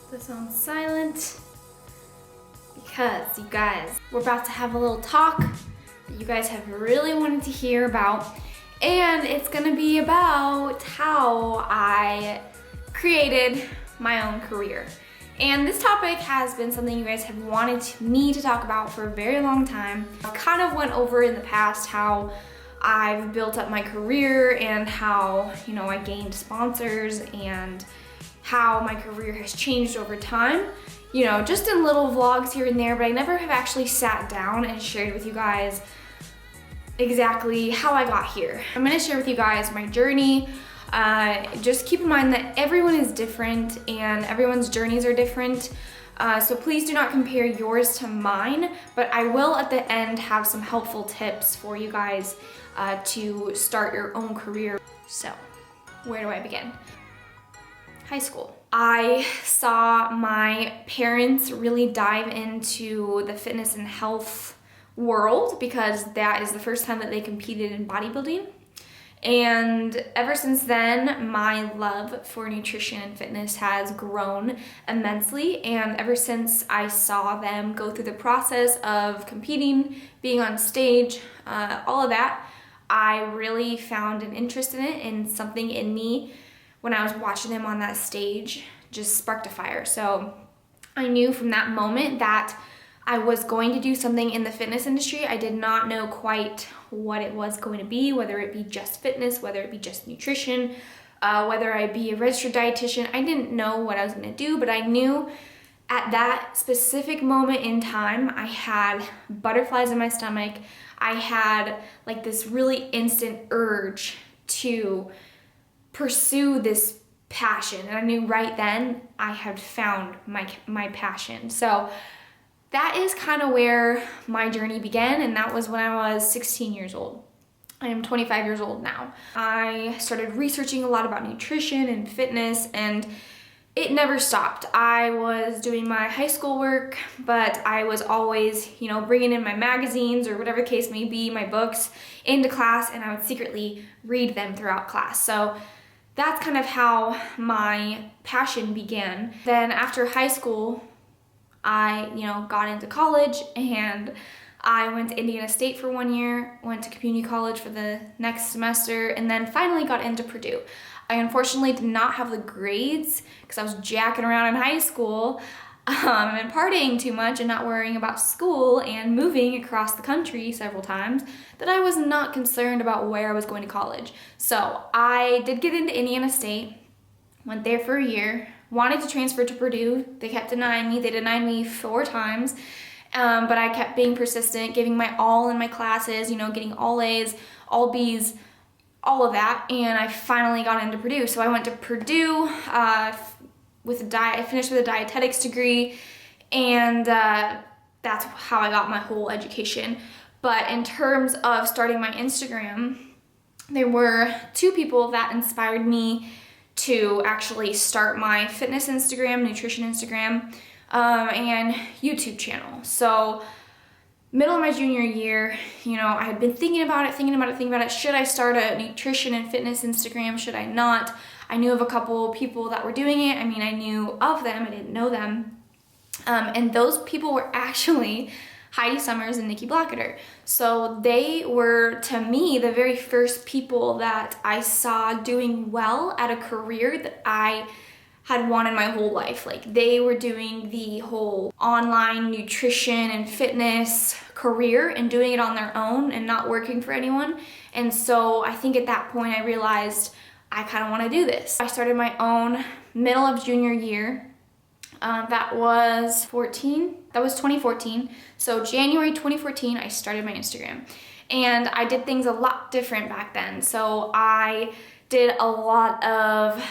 This on silent because you guys, we're about to have a little talk that you guys have really wanted to hear about, and it's gonna be about how I created my own career. And this topic has been something you guys have wanted me to talk about for a very long time. I kind of went over in the past how I've built up my career and how, you know, I gained sponsors and how my career has changed over time, you know, just in little vlogs here and there, but I never have actually sat down and shared with you guys exactly how I got here. I'm gonna share with you guys my journey. Just keep in mind that everyone is different and everyone's journeys are different. So please do not compare yours to mine, but I will at the end have some helpful tips for you guys to start your own career. So, where do I begin? High school. I saw my parents really dive into the fitness and health world because that is the first time that they competed in bodybuilding. And ever since then, my love for nutrition and fitness has grown immensely. And ever since I saw them go through the process of competing, being on stage, all of that, I really found an interest in it, and something in me when I was watching them on that stage just sparked a fire. So I knew from that moment that I was going to do something in the fitness industry. I did not know quite what it was going to be, whether it be just fitness, whether it be just nutrition, whether I be a registered dietitian. I didn't know what I was gonna do, but I knew at that specific moment in time, I had butterflies in my stomach. I had like this really instant urge to pursue this passion. And I knew right then I had found my passion. So that is kind of where my journey began, and that was when I was 16 years old. I am 25 years old now. I started researching a lot about nutrition and fitness, and it never stopped. I was doing my high school work, but I was always, you know, bringing in my magazines or whatever the case may be, my books into class, and I would secretly read them throughout class. So that's kind of how my passion began. Then after high school, I, you know, got into college, and I went to Indiana State for 1 year, went to community college for the next semester, and then finally got into Purdue. I unfortunately did not have the grades because I was jacking around in high school and partying too much and not worrying about school and moving across the country several times, that I was not concerned about where I was going to college. So I did get into Indiana State, went there for a year, wanted to transfer to Purdue. They kept denying me. They denied me 4 times, but I kept being persistent, giving my all in my classes, you know, getting all A's, all B's, all of that, and I finally got into Purdue. So I went to Purdue I finished with a dietetics degree, and that's how I got my whole education. But in terms of starting my Instagram, there were 2 people that inspired me to actually start my fitness Instagram, nutrition Instagram, and YouTube channel. So middle of my junior year, you know, I had been thinking about it. Should I start a nutrition and fitness Instagram? Should I not? I knew of a couple people that were doing it. I mean, I knew of them, I didn't know them. And those people were actually Heidi Summers and Nikki Blacketer. So they were, to me, the very first people that I saw doing well at a career that I had wanted my whole life. Like, they were doing the whole online nutrition and fitness career and doing it on their own and not working for anyone. And so I think at that point I realized I kind of want to do this. I started my own middle of junior year. That was 2014. So January 2014, I started my Instagram. And I did things a lot different back then. So I did a lot of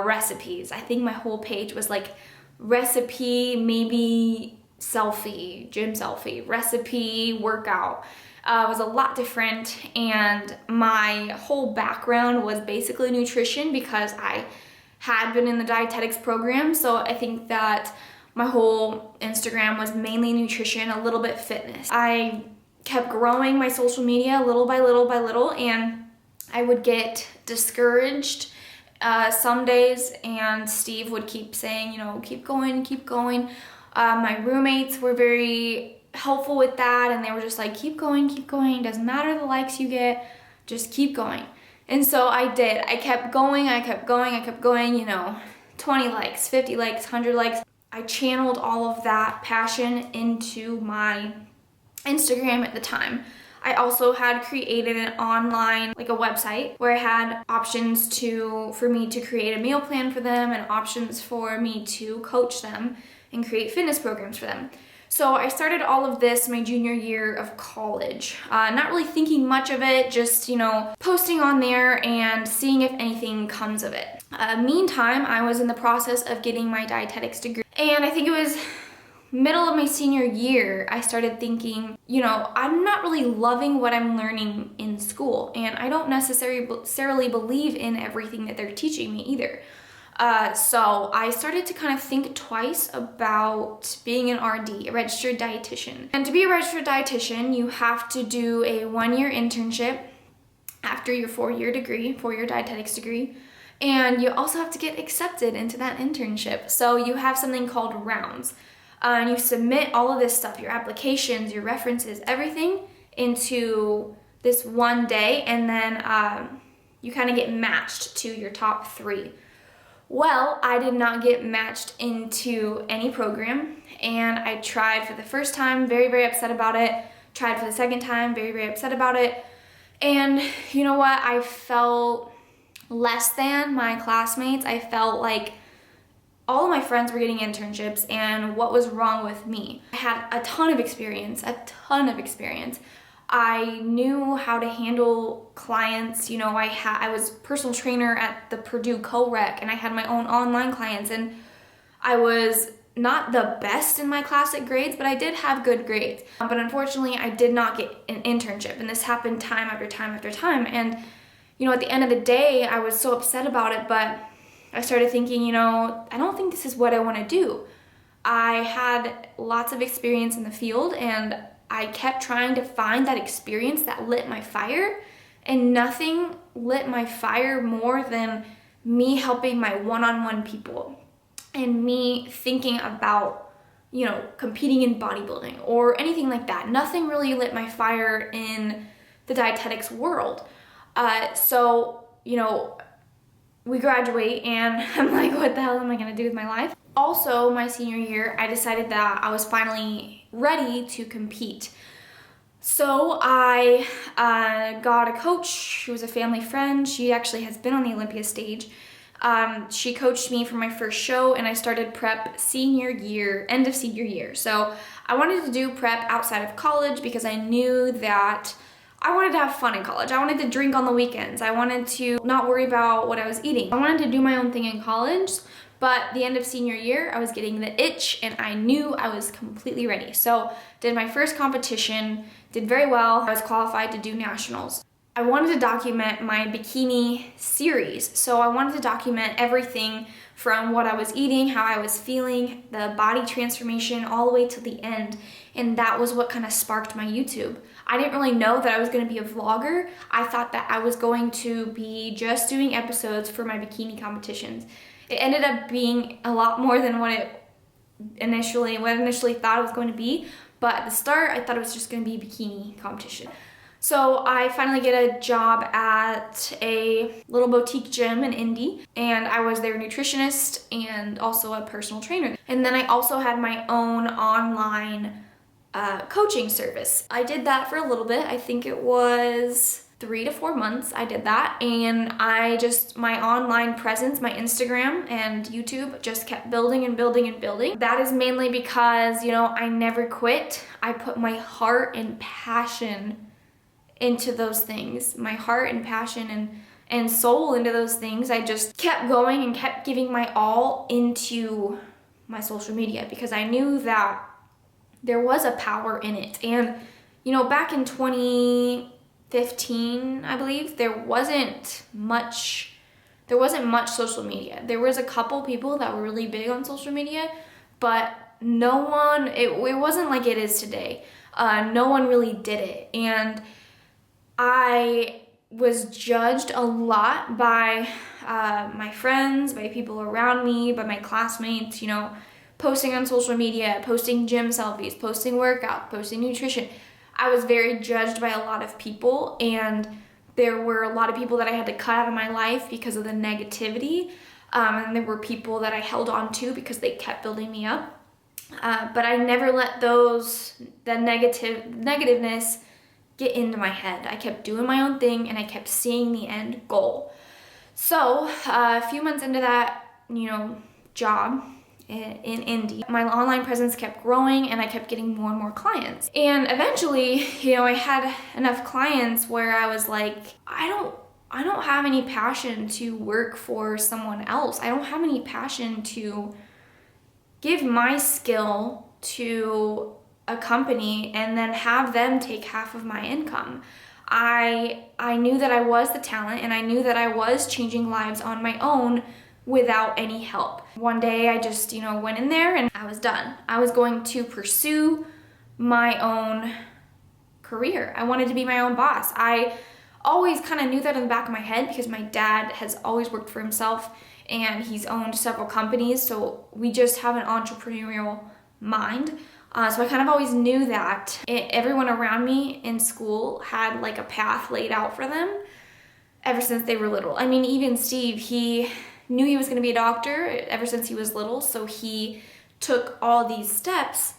recipes. I think my whole page was like recipe, maybe selfie, gym selfie, recipe, workout. It was a lot different, and my whole background was basically nutrition because I had been in the dietetics program. So I think that my whole Instagram was mainly nutrition, a little bit fitness. I kept growing my social media little by little by little, and I would get discouraged some days, and Steve would keep saying, you know, keep going, keep going. My roommates were very helpful with that, and they were just like, keep going, doesn't matter the likes you get, just keep going. And so I did. I kept going, you know, 20 likes, 50 likes, 100 likes. I channeled all of that passion into my Instagram at the time. I also had created an online, like a website, where I had options for me to create a meal plan for them and options for me to coach them and create fitness programs for them. So I started all of this my junior year of college, not really thinking much of it, just, you know, posting on there and seeing if anything comes of it. Meantime, I was in the process of getting my dietetics degree, and I think it was middle of my senior year, I started thinking, you know, I'm not really loving what I'm learning in school, and I don't necessarily believe in everything that they're teaching me either. So I started to kind of think twice about being an RD, a registered dietitian. And to be a registered dietitian, you have to do a 1-year internship after your 4-year dietetics degree. And you also have to get accepted into that internship. So you have something called rounds. And you submit all of this stuff, your applications, your references, everything into this one day, and then you kind of get matched to your top 3. Well, I did not get matched into any program, and I tried for the first time, very, very upset about it. Tried for the second time, very, very upset about it. And you know what? I felt less than my classmates. I felt like all of my friends were getting internships, and what was wrong with me? I had a ton of experience. I knew how to handle clients. You know, I was personal trainer at the Purdue co-rec, and I had my own online clients, and I was not the best in my class at grades, but I did have good grades. But unfortunately, I did not get an internship, and this happened time after time after time. And you know, at the end of the day, I was so upset about it, but I started thinking, you know, I don't think this is what I want to do. I had lots of experience in the field, and I kept trying to find that experience that lit my fire, and nothing lit my fire more than me helping my one-on-one people and me thinking about, you know, competing in bodybuilding or anything like that. Nothing really lit my fire in the dietetics world. So, you know, we graduate, and I'm like, what the hell am I gonna do with my life? Also, my senior year, I decided that I was finally ready to compete. So I got a coach who was a family friend. She actually has been on the Olympia stage. She coached me for my first show, and I started prep senior year, end of senior year. So I wanted to do prep outside of college because I knew that I wanted to have fun in college. I wanted to drink on the weekends. I wanted to not worry about what I was eating. I wanted to do my own thing in college, but the end of senior year, I was getting the itch, and I knew I was completely ready. So did my first competition, did very well. I was qualified to do nationals. I wanted to document my bikini series. So I wanted to document everything from what I was eating, how I was feeling, the body transformation, all the way to the end. And that was what kind of sparked my YouTube. I didn't really know that I was going to be a vlogger. I thought that I was going to be just doing episodes for my bikini competitions. It ended up being a lot more than what I initially thought it was going to be. But at the start, I thought it was just going to be a bikini competition. So I finally get a job at a little boutique gym in Indy, and I was their nutritionist and also a personal trainer. And then I also had my own online coaching service. I did that for a little bit. I think it was 3 to 4 months I did that, and my online presence, my Instagram and YouTube just kept building and building and building. That is mainly because, you know, I never quit. I put my heart and passion into those things, my heart and passion and soul into those things. I just kept going and kept giving my all into my social media because I knew that there was a power in it. And, you know, back in 2015, I believe, there wasn't much social media. There was a couple people that were really big on social media, but no one, it wasn't like it is today. No one really did it. And I was judged a lot by my friends, by people around me, by my classmates, you know, posting on social media, posting gym selfies, posting workout, posting nutrition. I was very judged by a lot of people, and there were a lot of people that I had to cut out of my life because of the negativity. And there were people that I held on to because they kept building me up. But I never let the negativeness get into my head. I kept doing my own thing, and I kept seeing the end goal. So a few months into that, you know, job in Indy, my online presence kept growing, and I kept getting more and more clients. And eventually, you know, I had enough clients where I was like, I don't have any passion to work for someone else. I don't have any passion to give my skill to a company and then have them take half of my income. I knew that I was the talent, and I knew that I was changing lives on my own without any help. One day I just, you know, went in there and I was done. I was going to pursue my own career. I wanted to be my own boss. I always kind of knew that in the back of my head because my dad has always worked for himself, and he's owned several companies, so we just have an entrepreneurial mind. So I kind of always knew that. Everyone around me in school had like a path laid out for them ever since they were little. I mean, even Steve, he knew he was going to be a doctor ever since he was little, so he took all these steps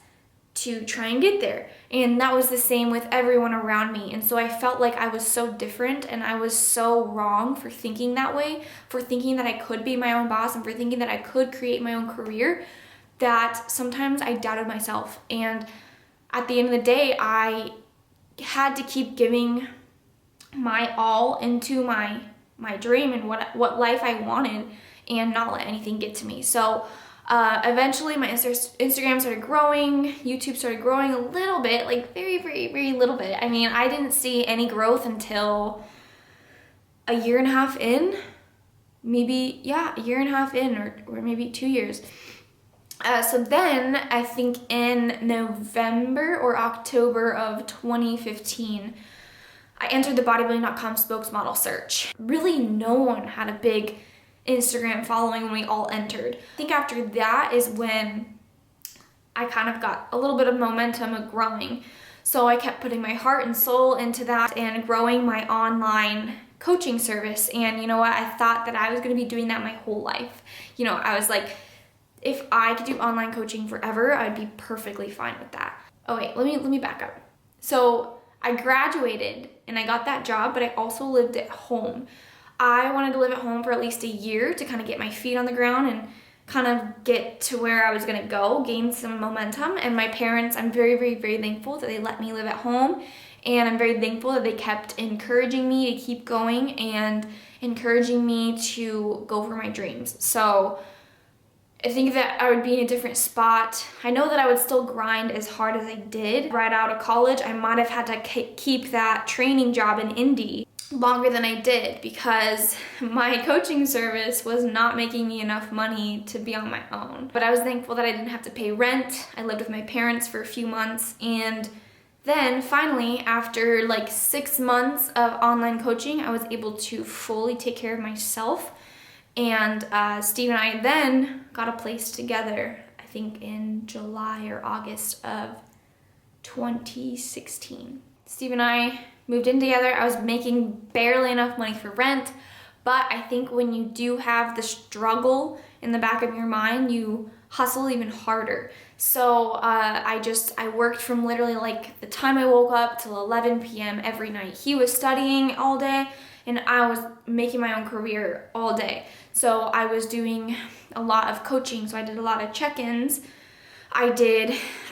to try and get there. And that was the same with everyone around me. And so I felt like I was so different, and I was so wrong for thinking that way, for thinking that I could be my own boss, and for thinking that I could create my own career, that sometimes I doubted myself. And at the end of the day, I had to keep giving my all into my dream and what life I wanted, and not let anything get to me. So eventually my Instagram started growing, YouTube started growing a little bit, like very, very, very little bit. I mean, I didn't see any growth until a year and a half in, maybe, yeah, a year and a half in, or maybe 2 years. So then I think in November or October of 2015, I entered the bodybuilding.com spokesmodel search. Really, no one had a big Instagram following when we all entered. I think after that is when I kind of got a little bit of momentum of growing. So I kept putting my heart and soul into that and growing my online coaching service. And you know what? I thought that I was going to be doing that my whole life. You know, I was like, if I could do online coaching forever, I'd be perfectly fine with that. Oh wait, let me back up. So I graduated and I got that job, but I also lived at home. I wanted to live at home for at least a year to kind of get my feet on the ground and kind of get to where I was gonna go, gain some momentum. And my parents, I'm very, very, very thankful that they let me live at home. And I'm very thankful that they kept encouraging me to keep going and encouraging me to go for my dreams. So I think that I would be in a different spot. I know that I would still grind as hard as I did. Right out of college, I might have had to keep that training job in Indy longer than I did because my coaching service was not making me enough money to be on my own. But I was thankful that I didn't have to pay rent. I lived with my parents for a few months, and then finally, after like 6 months of online coaching, I was able to fully take care of myself. And Steve and I then got a place together, I think in July or August of 2016. Steve and I moved in together. I was making barely enough money for rent, but I think when you do have the struggle in the back of your mind, you hustle even harder. So I worked from literally like the time I woke up till 11 p.m. every night. He was studying all day, and I was making my own career all day. So I was doing a lot of coaching, so I did a lot of check-ins. I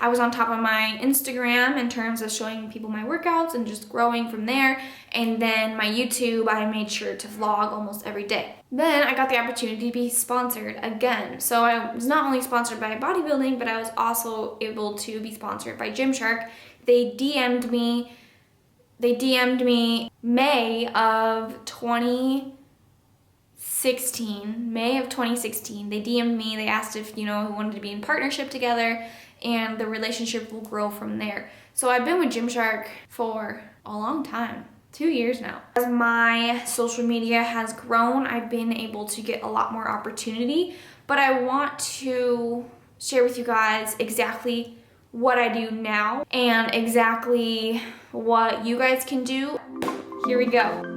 was on top of my Instagram in terms of showing people my workouts and just growing from there. And then my YouTube, I made sure to vlog almost every day. Then I got the opportunity to be sponsored again. So I was not only sponsored by bodybuilding, but I was also able to be sponsored by Gymshark. They DM'd me May of 2016. They DM'd me, they asked if, we wanted to be in partnership together, and the relationship will grow from there. So I've been with Gymshark for a long time. 2 years now. As my social media has grown, I've been able to get a lot more opportunity, but I want to share with you guys exactly what I do now and exactly what you guys can do. Here we go.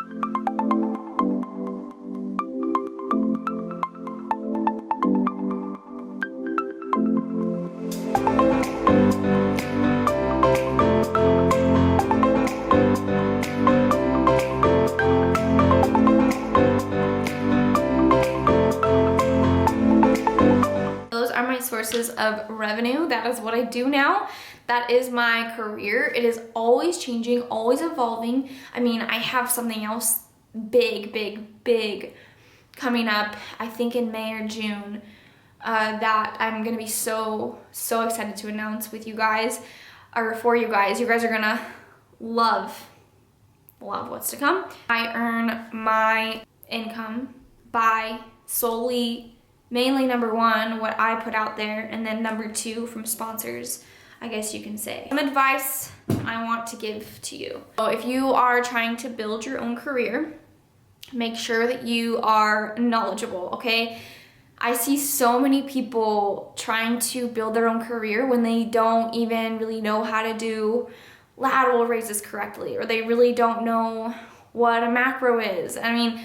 Sources of revenue. That is what I do now. That is my career. It is always changing, always evolving. I mean, I have something else big coming up, I think in May or June, that I'm gonna be so excited to announce with you guys, or for you guys. You guys are gonna love what's to come. I earn my income by mainly number one, what I put out there, and then number two, from sponsors, I guess you can say. Some advice I want to give to you. So if you are trying to build your own career, make sure that you are knowledgeable, okay? I see so many people trying to build their own career when they don't even really know how to do lateral raises correctly, or they really don't know what a macro is. I mean,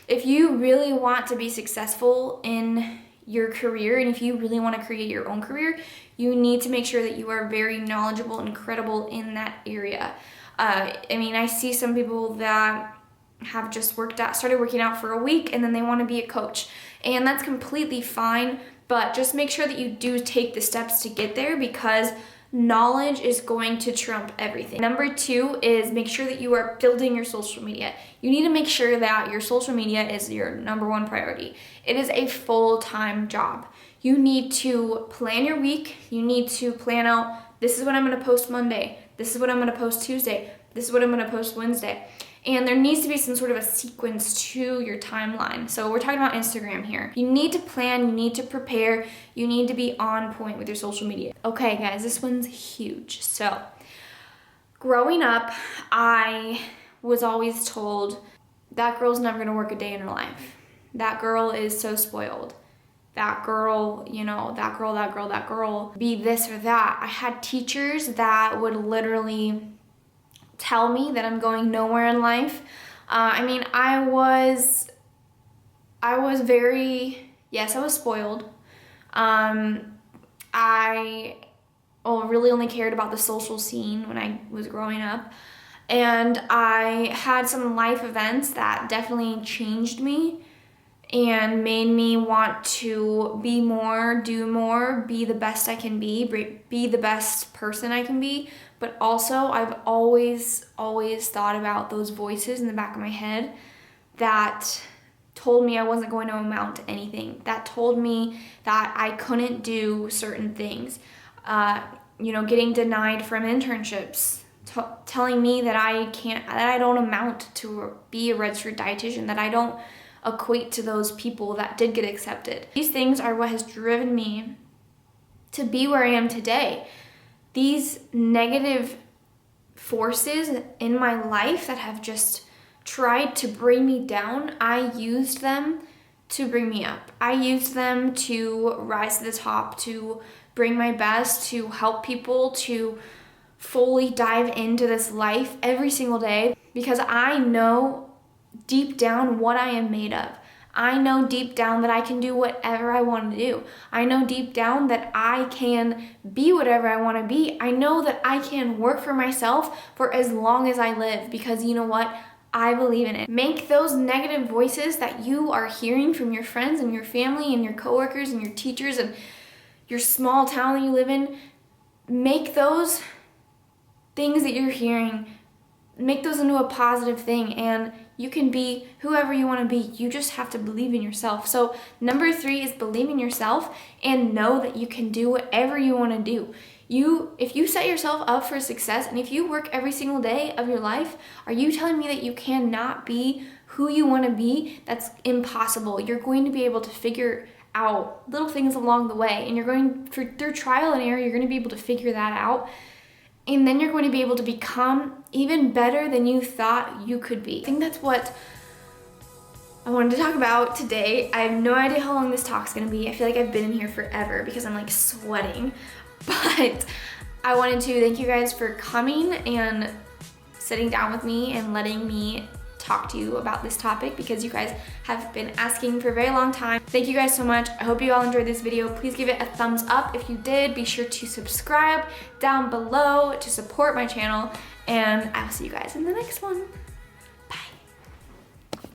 if you really want to be successful in your career, and if you really want to create your own career, you need to make sure that you are very knowledgeable and credible in that area. I mean, I see some people that have just started working out for a week, and then they want to be a coach, and that's completely fine, but just make sure that you do take the steps to get there, because knowledge is going to trump everything. Number two is make sure that you are building your social media. You need to make sure that your social media is your number one priority. It is a full-time job. You need to plan your week. You need to plan out, this is what I'm gonna post Monday. This is what I'm gonna post Tuesday. This is what I'm gonna post Wednesday. And there needs to be some sort of a sequence to your timeline. So we're talking about Instagram here. You need to plan, you need to prepare, you need to be on point with your social media. Okay guys, this one's huge. So growing up, I was always told that girl's never gonna work a day in her life. That girl is so spoiled. That girl, you know, that girl, be this or that. I had teachers that would literally tell me that I'm going nowhere in life. I mean, I was I was spoiled. I really only cared about the social scene when I was growing up. And I had some life events that definitely changed me and made me want to be more, do more, be the best I can be the best person I can be. But also, I've always thought about those voices in the back of my head that told me I wasn't going to amount to anything, that told me that I couldn't do certain things, getting denied from internships, telling me that I don't amount to be a registered dietitian, that I don't equate to those people that did get accepted. These things are what has driven me to be where I am today. These negative forces in my life that have just tried to bring me down, I used them to bring me up. I used them to rise to the top, to bring my best, to help people, to fully dive into this life every single day, because I know deep down what I am made of. I know deep down that I can do whatever I want to do. I know deep down that I can be whatever I want to be. I know that I can work for myself for as long as I live, because you know what? I believe in it. Make those negative voices that you are hearing from your friends and your family and your coworkers and your teachers and your small town that you live in, make those things that you're hearing, make those into a positive thing, and you can be whoever you want to be. You just have to believe in yourself. So number 3 is believe in yourself and know that you can do whatever you want to do. If you set yourself up for success, and if you work every single day of your life, are you telling me that you cannot be who you want to be? That's impossible. You're going to be able to figure out little things along the way, and you're going through trial and error, you're going to be able to figure that out. And then you're going to be able to become even better than you thought you could be. I think that's what I wanted to talk about today. I have no idea how long this talk's gonna be. I feel like I've been in here forever because I'm like sweating. But I wanted to thank you guys for coming and sitting down with me and letting me talk to you about this topic, because you guys have been asking for a very long time. Thank you guys so much. I hope you all enjoyed this video. Please give it a thumbs up if you did. Be sure to subscribe down below to support my channel, and I will see you guys in the next one.